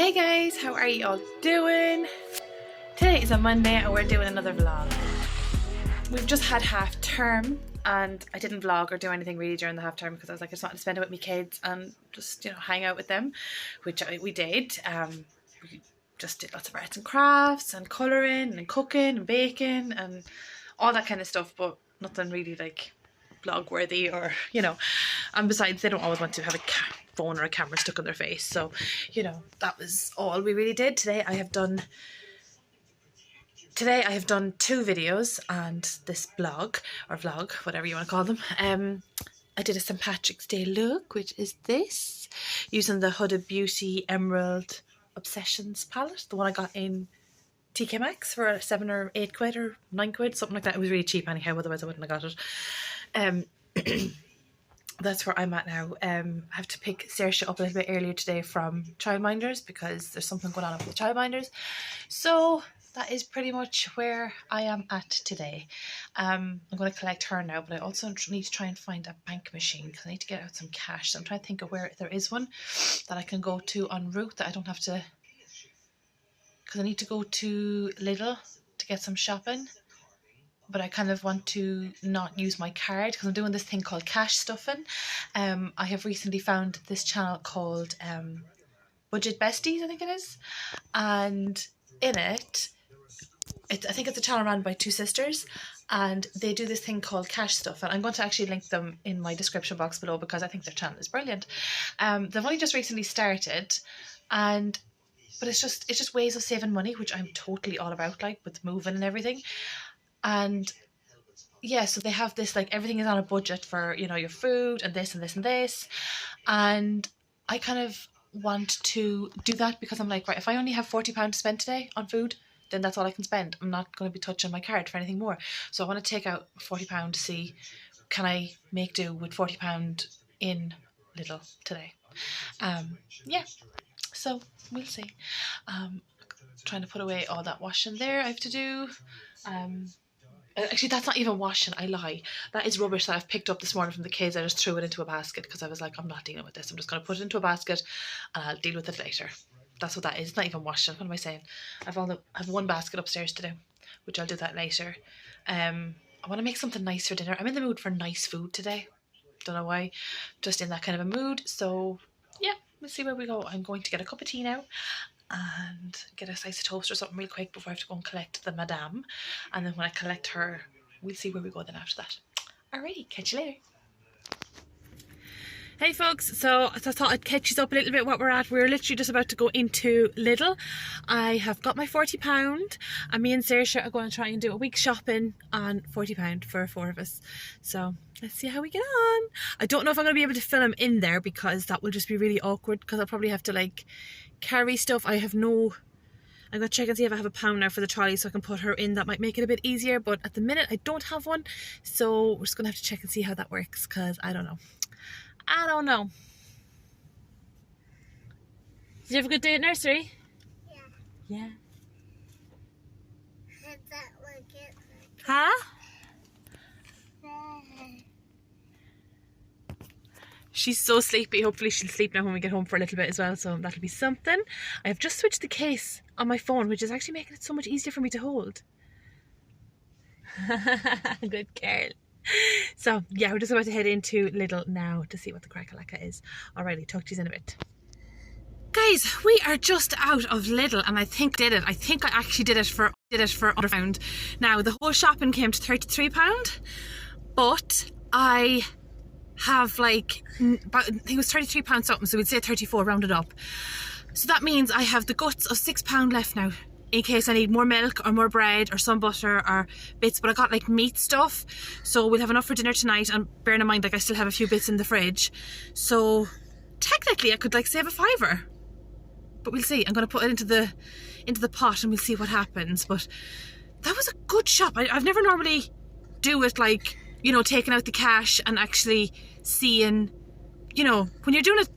Hey guys, how are you all doing? Today is a Monday and we're doing another vlog. We've just had half term and I didn't vlog or do anything really during the half term because I was like, I just wanted to spend it with my kids and just, hang out with them, which we did. We just did lots of arts and crafts and colouring and cooking and baking and all that kind of stuff, but nothing really like vlog worthy or, and besides they don't always want to have a phone or a camera stuck on their face, so that was all we really did. Today I have done 2 videos and this blog or vlog, whatever you want to call them. I did a St. Patrick's Day look, which is this, using the Huda Beauty Emerald Obsessions palette, the one I got in TK Maxx for 7 or 8 quid or 9 quid, something like that. It was really cheap anyhow, otherwise I wouldn't have got it. That's where I'm at now. I have to pick Saoirse up a little bit earlier today from childminders because there's something going on with the childminders. So that is pretty much where I am at today. I'm going to collect her now, but I also need to try and find a bank machine because I need to get out some cash. So I'm trying to think of where there is one that I can go to en route that I don't have to, because I need to go to Lidl to get some shopping. But I kind of want to not use my card because I'm doing this thing called cash stuffing. I have recently found this channel called Budget Besties, I think it is. And in it, I think it's a channel run by 2 sisters. And they do this thing called cash stuff. And I'm going to actually link them in my description box below because I think their channel is brilliant. They've only just recently started. But it's just ways of saving money, which I'm totally all about, like with moving and everything. And yeah, so they have this, like, everything is on a budget for, your food and this and this and this. And I kind of want to do that because I'm like, right, if I only have £40 to spend today on food, then that's all I can spend. I'm not going to be touching my card for anything more. So I want to take out £40 to see, can I make do with £40 in Lidl today? Yeah, so we'll see. Trying to put away all that washing there I have to do. Actually, that's not even washing, I lie. That is rubbish that I've picked up this morning from the kids. I just threw it into a basket because I was like, I'm not dealing with this. I'm just going to put it into a basket and I'll deal with it later. That's what that is. It's not even washing. What am I saying? I have 1 basket upstairs to do, which I'll do that later. I want to make something nice for dinner. I'm in the mood for nice food today. Don't know why. Just in that kind of a mood. So, yeah, we'll see where we go. I'm going to get a cup of tea now and get a slice of toast or something real quick before I have to go and collect the madame. And then when I collect her, we'll see where we go then after that. Alrighty, catch you later. Hey folks, so I thought I'd catch you up a little bit what we're at. We're literally just about to go into Lidl. I have got my £40 and me and Saoirse are going to try and do a week's shopping on £40 for 4 of us. So let's see how we get on. I don't know if I'm going to be able to film in there because that will just be really awkward because I'll probably have to like carry stuff. I'm going to check and see if I have a pound now for the trolley so I can put her in. That might make it a bit easier, but at the minute I don't have one. So we're just going to have to check and see how that works because I don't know. Did you have a good day at nursery? Yeah. Huh? She's so sleepy. Hopefully she'll sleep now when we get home for a little bit as well, so that'll be something. I have just switched the case on my phone, which is actually making it so much easier for me to hold. Good girl. So yeah, we're just about to head into Lidl now to see what the crack-a-lacka is. Alrighty, talk to you in a bit. Guys, we are just out of Lidl and I think I actually did it for £100. Now the whole shopping came to £33, but I have I think it was £33 something, so we'd say 34 rounded up. So that means I have the guts of £6 left now in case I need more milk or more bread or some butter or bits, but I got like meat stuff, so we'll have enough for dinner tonight. And bearing in mind, like, I still have a few bits in the fridge, so technically I could like save a £5, but we'll see. I'm going to put it into the pot and we'll see what happens. But that was a good shop. I've never normally do it like, taking out the cash and actually seeing, when you're doing it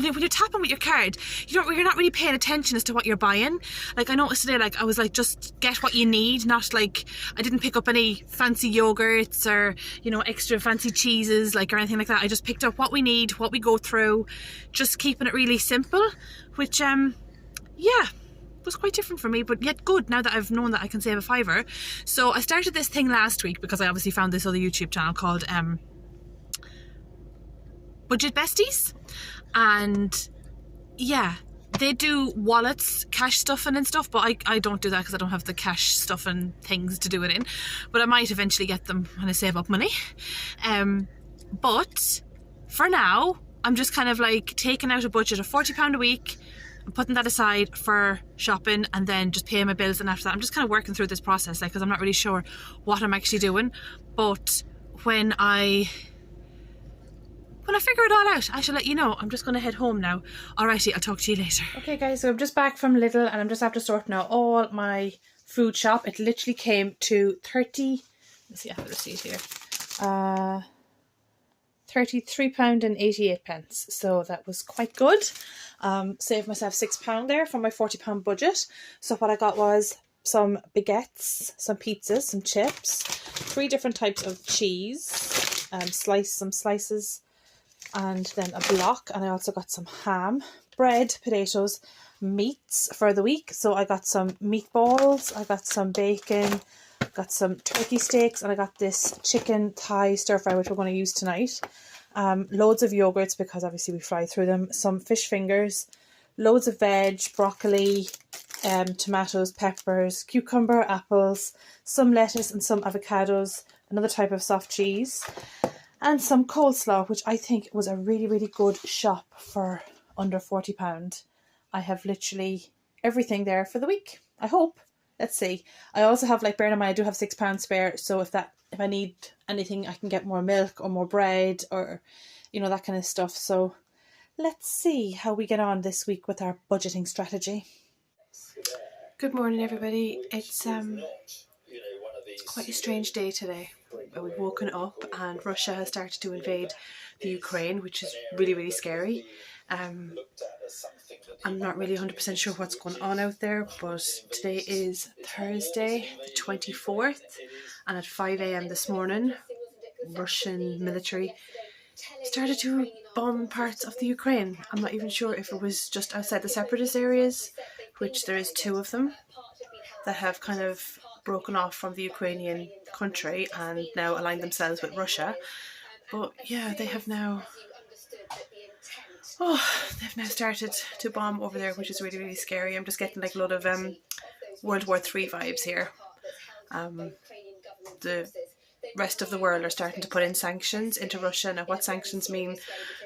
when you're tapping with your card, you're not really paying attention as to what you're buying. Like I noticed today, like I was like, just get what you need, not like, I didn't pick up any fancy yogurts or, you know, extra fancy cheeses, like, or anything like that. I just picked up what we need, what we go through, just keeping it really simple, which yeah, was quite different for me, but yet good now that I've known that I can save a fiver. So I started this thing last week because I obviously found this other YouTube channel called Budget Besties, and yeah, they do wallets, cash stuffing and stuff, but I don't do that because I don't have the cash stuffing things to do it in, but I might eventually get them when I save up money. But for now, I'm just kind of like taking out a budget of £40 a week and putting that aside for shopping, and then just paying my bills. And after that, I'm just kind of working through this process, like, because I'm not really sure what I'm actually doing. But when I figure it all out, I shall let you know. I'm just going to head home now. Alrighty, I'll talk to you later. Okay guys, so I'm just back from Lidl and I'm just after sorting out all my food shop. It literally came to 30, let's see, I have the receipt here. £33.88. So that was quite good. Saved myself £6 there from my £40 budget. So what I got was some baguettes, some pizzas, some chips, 3 different types of cheese, some slices, and then a block. And I also got some ham, bread, potatoes, meats for the week. So I got some meatballs, I got some bacon, got some turkey steaks, and I got this chicken Thai stir fry, which we're going to use tonight. Loads of yogurts because obviously we fry through them, some fish fingers, loads of veg, broccoli, tomatoes, peppers, cucumber, apples, some lettuce and some avocados, another type of soft cheese, and some coleslaw, which I think was a really, really good shop for under £40. I have literally everything there for the week, I hope. Let's see. I also have, like, bearing in mind, I do have £6 spare, so if I need anything, I can get more milk or more bread or, you know, that kind of stuff. So let's see how we get on this week with our budgeting strategy. Good morning, everybody. It's quite a strange day today. We've woken up and Russia has started to invade the Ukraine, which is really, really scary. I'm not really 100% sure what's going on out there, but today is Thursday the 24th, and at 5 AM this morning, Russian military started to bomb parts of the Ukraine. I'm not even sure if it was just outside the separatist areas, which there is 2 of them that have kind of broken off from the Ukrainian country and now aligned themselves with Russia. But yeah, they've now started to bomb over there, which is really, really scary. I'm just getting like a lot of World War III vibes here. The rest of the world are starting to put in sanctions into Russia. Now, what sanctions mean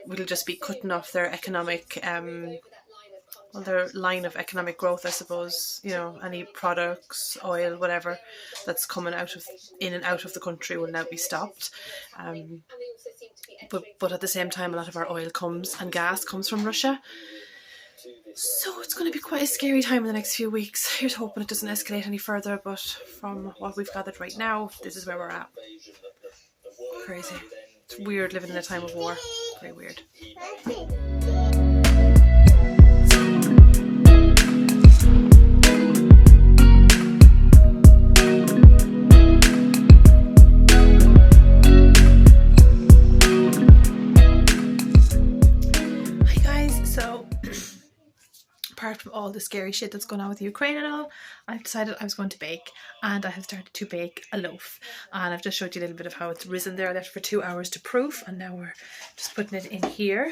will just be cutting off their economic, their line of economic growth, I suppose. You know, any products, oil, whatever that's coming in and out of the country will now be stopped. But at the same time, a lot of our oil and gas comes from Russia. So it's going to be quite a scary time in the next few weeks. Here's hoping it doesn't escalate any further, but from what we've gathered right now, this is where we're at. Crazy. It's weird living in a time of war. Very weird. Apart from all the scary shit that's going on with Ukraine and all, I've decided I was going to bake, and I have started to bake a loaf, and I've just showed you a little bit of how it's risen there. I left it for 2 hours to proof, and now we're just putting it in here,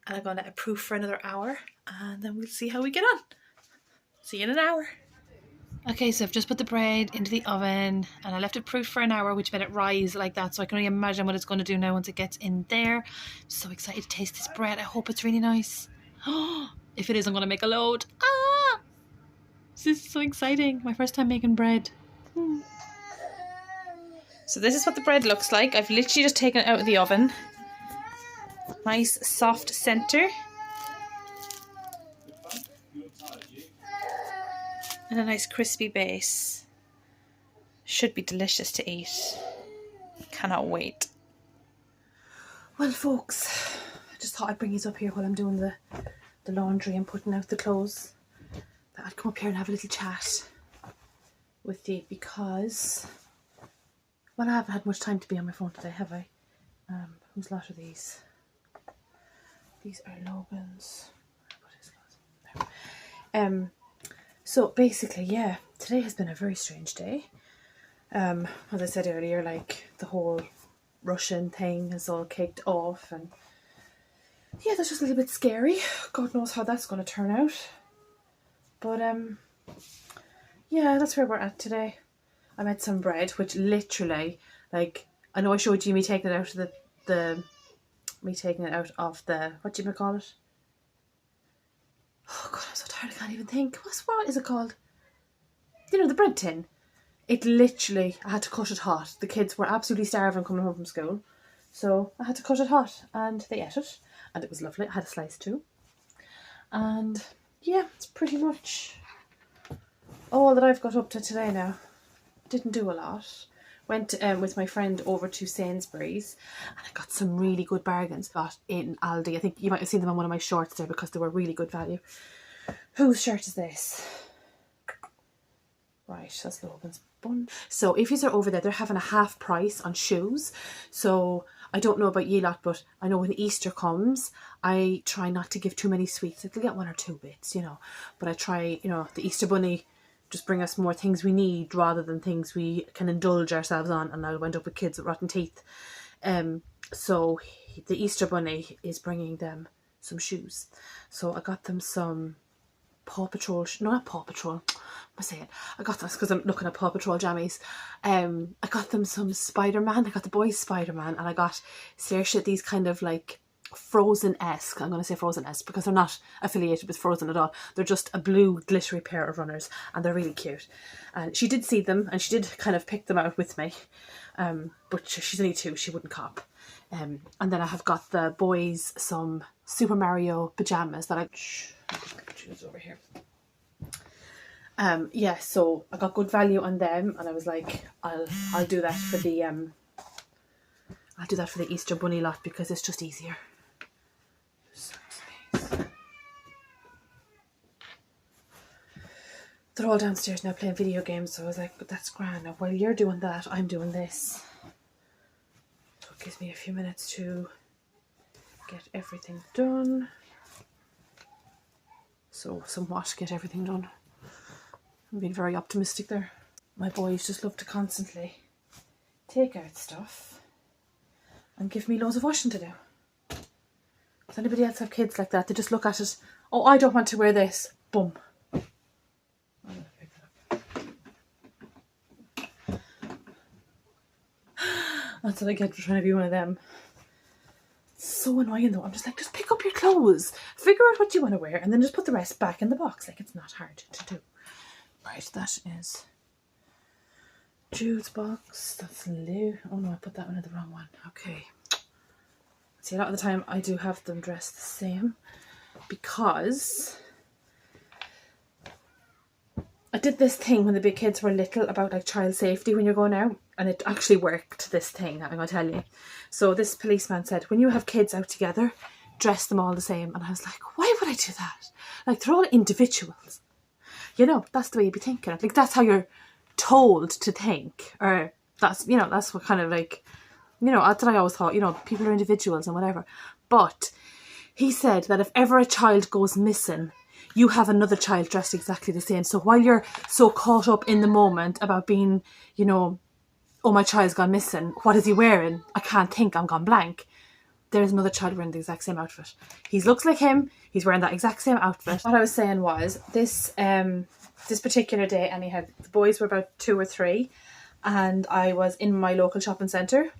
and I'm going to let it proof for another hour, and then we'll see how we get on. See you in an hour. Okay, so I've just put the bread into the oven and I left it proof for an hour, which made it rise like that, so I can only imagine what it's going to do now once it gets in there. I'm so excited to taste this bread. I hope it's really nice. If it is, I'm going to make a load. This is so exciting. My first time making bread. So this is what the bread looks like. I've literally just taken it out of the oven. Nice soft centre. And a nice crispy base. Should be delicious to eat. Cannot wait. Well, folks, just thought I'd bring these up here while I'm doing the laundry and putting out the clothes. That I'd come up here and have a little chat with you because, well, I haven't had much time to be on my phone today, have I? Whose lot are these? These are Logan's. So basically, yeah, today has been a very strange day. As I said earlier, like the whole Russian thing is all kicked off, and yeah, that's just a little bit scary. God knows how that's going to turn out. But yeah, that's where we're at today. I made some bread, which literally, like, I know I showed you me taking it out of the what do you call it? Oh God, I'm so tired, I can't even think. What is it called? You know, the bread tin. It literally, I had to cut it hot. The kids were absolutely starving coming home from school. So I had to cut it hot and they ate it. And it was lovely. I had a slice too. And yeah, it's pretty much all that I've got up to today now. Didn't do a lot. Went with my friend over to Sainsbury's and I got some really good bargains. Got in Aldi. I think you might have seen them on one of my shorts there because they were really good value. Whose shirt is this? Right, that's Logan's bun. So if you're over there, they're having a half price on shoes. So I don't know about you lot, but I know when Easter comes, I try not to give too many sweets. Like, I'll get 1 or 2 bits, you know. But I try, you know, the Easter bunny just bring us more things we need rather than things we can indulge ourselves on. And I went up with kids with rotten teeth. So the Easter bunny is bringing them some shoes. So I got them some Paw Patrol, no, not Paw Patrol, I say it. I got this because I'm looking at Paw Patrol jammies. I got them some Spider-Man. I got the boys Spider-Man, and I got Saoirse these kind of like Frozen-esque. I'm going to say Frozen-esque because they're not affiliated with Frozen at all. They're just a blue glittery pair of runners, and they're really cute. And she did see them, and she did kind of pick them out with me. But she's only 2, she wouldn't cop. And then I have got the boys some Super Mario pajamas that I choose over here. Yeah, so I got good value on them, and I was like, I'll do that for the Easter bunny lot because it's just easier. They're all downstairs now playing video games, so I was like, but that's grand. Now while you're doing that, I'm doing this. So it gives me a few minutes to get everything done. So somewhat get everything done. I'm being very optimistic there. My boys just love to constantly take out stuff and give me loads of washing to do. Does anybody else have kids like that? They just look at it, oh, I don't want to wear this. Boom. That's what I get for trying to be one of them. It's so annoying though. I'm just like, just pick up your clothes. Figure out what you want to wear and then just put the rest back in the box. Like, it's not hard to do. Right, that is Jude's box. That's Lou. Oh no, I put that one in the wrong one. Okay. See, a lot of the time I do have them dressed the same because I did this thing when the big kids were little about like child safety when you're going out, and it actually worked, this thing, I'm going to tell you. So this policeman said, when you have kids out together, dress them all the same. And I was like, why would I do that? Like, they're all individuals. You know, that's the way you'd be thinking. Like, that's how you're told to think. Or that's, you know, that's what kind of like, you know, that's what I always thought, you know, people are individuals and whatever. But he said that if ever a child goes missing, you have another child dressed exactly the same. So while you're so caught up in the moment about being, you know, oh, my child's gone missing, what is he wearing? I can't think, I'm gone blank. There's another child wearing the exact same outfit. He looks like him, he's wearing that exact same outfit. What I was saying was, this particular day anyhow, the boys were about 2 or 3 and I was in my local shopping centre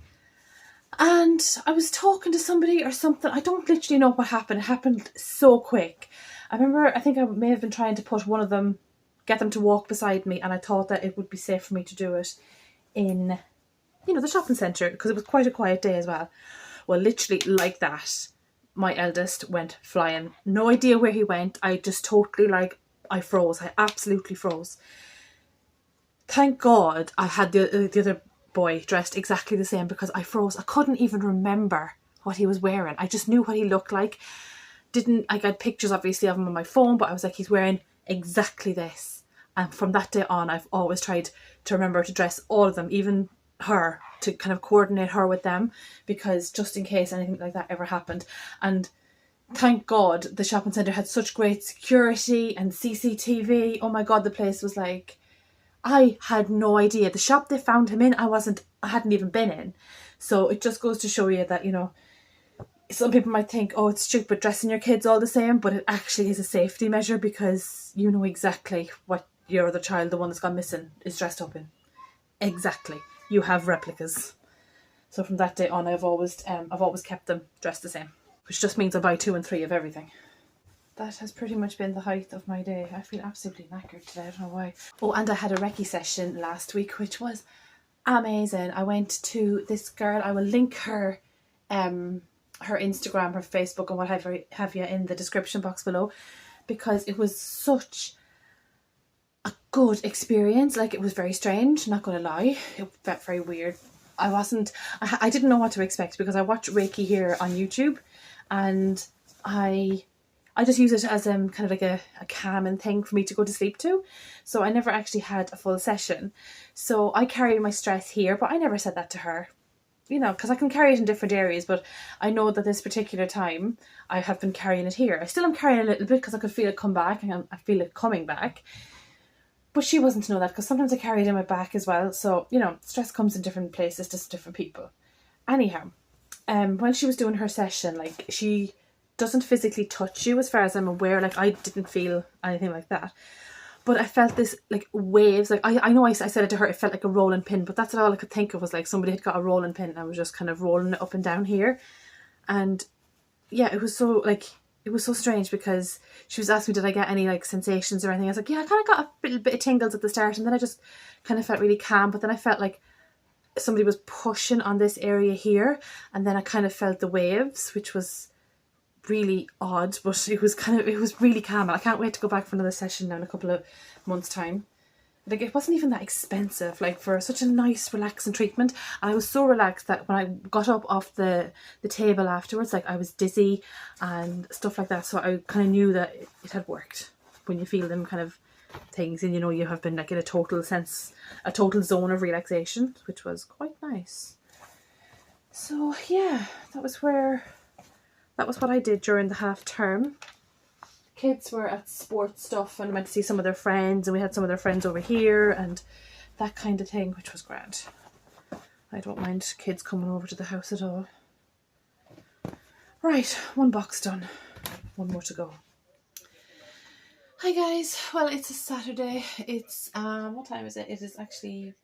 and I was talking to somebody or something. I don't literally know what happened. It happened so quick. I remember, I think I may have been trying to put one of them, get them to walk beside me, and I thought that it would be safe for me to do it in, you know, the shopping centre because it was quite a quiet day as well. Well, literally like that, my eldest went flying. No idea where he went. I just totally, like, I froze. I absolutely froze. Thank God I had the other boy dressed exactly the same because I froze. I couldn't even remember what he was wearing. I just knew what he looked like. I got pictures obviously of him on my phone, but I was like, he's wearing exactly this. And from that day on, I've always tried to remember to dress all of them, even her, to kind of coordinate her with them, because just in case anything like that ever happened. And thank God the shopping centre had such great security and CCTV. Oh my God, the place was like, I had no idea. The shop they found him in, I hadn't even been in. So it just goes to show you that, you know, some people might think, oh, it's stupid dressing your kids all the same, but it actually is a safety measure, because you know exactly what your other child, the one that's gone missing, is dressed up in. Exactly. You have replicas. So from that day on, I've always kept them dressed the same, which just means I buy 2 and 3 of everything. That has pretty much been the height of my day. I feel absolutely knackered today, I don't know why. Oh, and I had a Reiki session last week, which was amazing. I went to this girl, I will link her her Instagram, her Facebook and what have you in the description box below, because it was such a good experience. Like, it was very strange, not gonna lie. It felt very weird. I didn't know what to expect, because I watch Reiki here on YouTube, and I just use it as kind of like a calming thing for me to go to sleep to. So I never actually had a full session. So I carry my stress here, but I never said that to her. You know, because I can carry it in different areas, but I know that this particular time I have been carrying it here. I still am carrying a little bit, because I could feel it come back, and I feel it coming back. But she wasn't to know that, because sometimes I carry it in my back as well. So, you know, stress comes in different places to different people. Anyhow, when she was doing her session, like, she doesn't physically touch you as far as I'm aware. Like, I didn't feel anything like that. But I felt this, like, waves. Like, I know I said it to her, it felt like a rolling pin, but that's all I could think of, was like somebody had got a rolling pin and I was just kind of rolling it up and down here. And yeah, it was so strange, because she was asking me, did I get any like sensations or anything? I was like, yeah, I kind of got a little bit of tingles at the start, and then I just kind of felt really calm. But then I felt like somebody was pushing on this area here, and then I kind of felt the waves, which was really odd, but it was really calm. I can't wait to go back for another session now in a couple of months' time. Like, it wasn't even that expensive, like, for such a nice relaxing treatment. And I was so relaxed that when I got up off the table afterwards, like, I was dizzy and stuff like that. So I kind of knew that it had worked. When you feel them kind of things, and you know you have been like in a total zone of relaxation, which was quite nice. So yeah, that was what I did during the half term. Kids were at sports stuff and went to see some of their friends, and we had some of their friends over here and that kind of thing, which was grand. I don't mind kids coming over to the house at all. Right, one box done. One more to go. Hi guys, well, it's a Saturday. It's what time is it? It is actually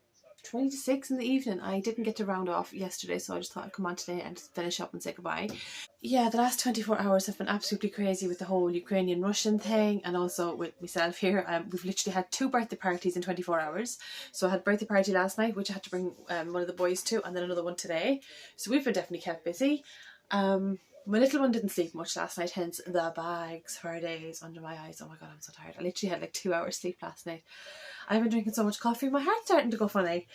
20 to 6 in the evening. I didn't get to round off yesterday, so I just thought I'd come on today and just finish up and say goodbye. Yeah, the last 24 hours have been absolutely crazy with the whole Ukrainian Russian thing, and also with myself here. We've literally had 2 birthday parties in 24 hours. So I had a birthday party last night, which I had to bring one of the boys to, and then another one today. So we've been definitely kept busy. My little one didn't sleep much last night, hence the bags for days under my eyes. Oh my god, I'm so tired. I literally had like 2 hours sleep last night. I've been drinking so much coffee, my heart's starting to go funny.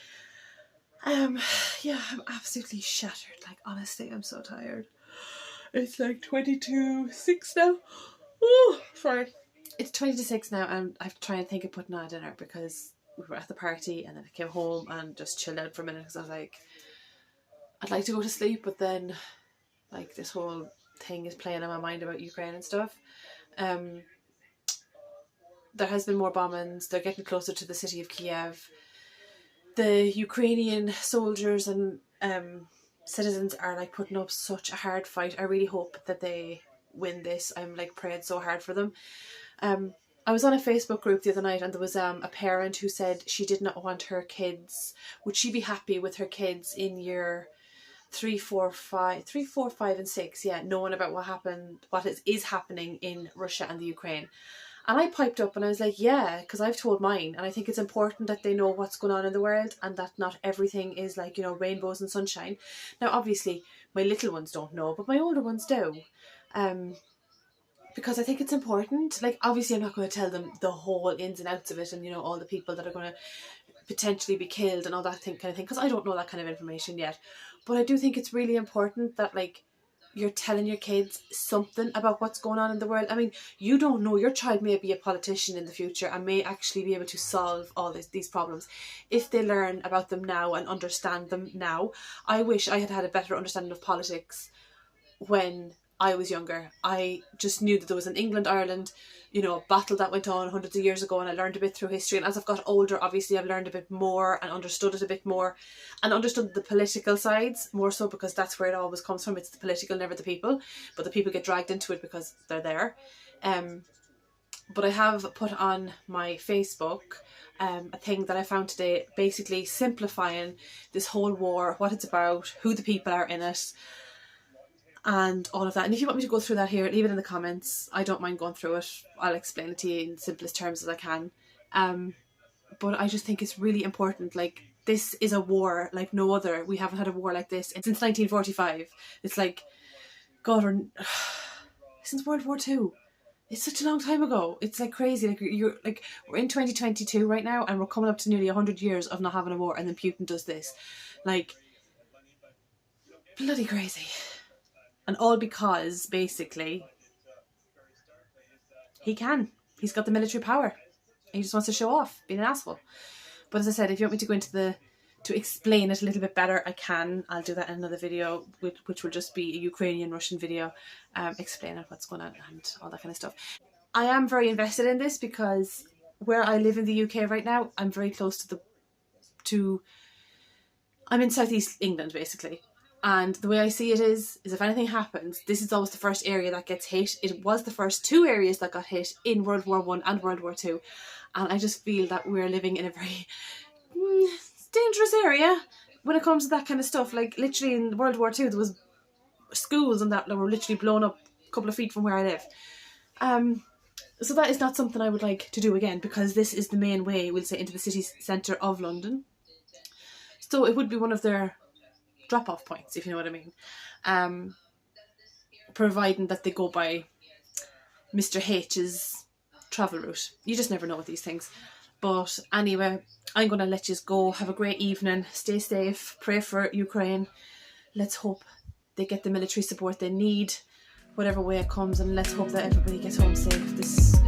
Yeah, I'm absolutely shattered. Like, honestly, I'm so tired. It's like 20 to 6 now. Oh, sorry. It's 20 to 6 now, and I have to try and think of putting on dinner, because we were at the party and then I came home and just chilled out for a minute, because I was like, I'd like to go to sleep, but then like this whole thing is playing on my mind about Ukraine and stuff. There has been more bombings. They're getting closer to the city of Kiev. The Ukrainian soldiers and citizens are like putting up such a hard fight. I really hope that they win this. I'm like praying so hard for them. I was on a Facebook group the other night, and there was a parent who said she did not want her kids, would she be happy with her kids in year 3, 4, 5 and 6, yeah, knowing about what is happening in Russia and the Ukraine. And I piped up and I was like, yeah, because I've told mine, and I think it's important that they know what's going on in the world, and that not everything is like, you know, rainbows and sunshine. Now, obviously, my little ones don't know, but my older ones do. Because I think it's important. Like, obviously, I'm not going to tell them the whole ins and outs of it, and, you know, all the people that are going to potentially be killed and all that kind of thing, because I don't know that kind of information yet. But I do think it's really important that, like, you're telling your kids something about what's going on in the world. I mean, you don't know, your child may be a politician in the future and may actually be able to solve all these problems if they learn about them now and understand them now. I wish I had had a better understanding of politics when I was younger. I just knew that there was an England-Ireland, you know, battle that went on hundreds of years ago, and I learned a bit through history. And as I've got older, obviously I've learned a bit more and understood it a bit more, and understood the political sides more so, because that's where it always comes from. It's the political, never the people, but the people get dragged into it because they're there. But I have put on my Facebook a thing that I found today, basically simplifying this whole war, what it's about, who the people are in it, and all of that. And if you want me to go through that here, leave it in the comments. I don't mind going through it. I'll explain it to you in the simplest terms as I can. But I just think it's really important. Like, this is a war like no other. We haven't had a war like this since 1945. It's like, God, since World War II. It's such a long time ago. It's like crazy. Like, we're in 2022 right now, and we're coming up to nearly 100 years of not having a war, and then Putin does this. Like, bloody crazy. And all because, basically, he can. He's got the military power. He just wants to show off, being an asshole. But as I said, if you want me to go into to explain it a little bit better, I can. I'll do that in another video, which will just be a Ukrainian-Russian video, explaining what's going on and all that kind of stuff. I am very invested in this because where I live in the UK right now, I'm very close to I'm in southeast England, basically. And the way I see it is if anything happens, this is always the first area that gets hit. It was the first two areas that got hit in World War I and World War II. And I just feel that we're living in a very dangerous area when it comes to that kind of stuff. Like, literally in World War II, there was schools and that were literally blown up a couple of feet from where I live. So that is not something I would like to do again, because this is the main way, we'll say, into the city centre of London. So it would be one of their drop-off points, if you know what I mean, providing that they go by Mr. H's travel route. You just never know with these things. But anyway, I'm going to let you go. Have a great evening. Stay safe. Pray for Ukraine. Let's hope they get the military support they need, whatever way it comes, and let's hope that everybody gets home safe. This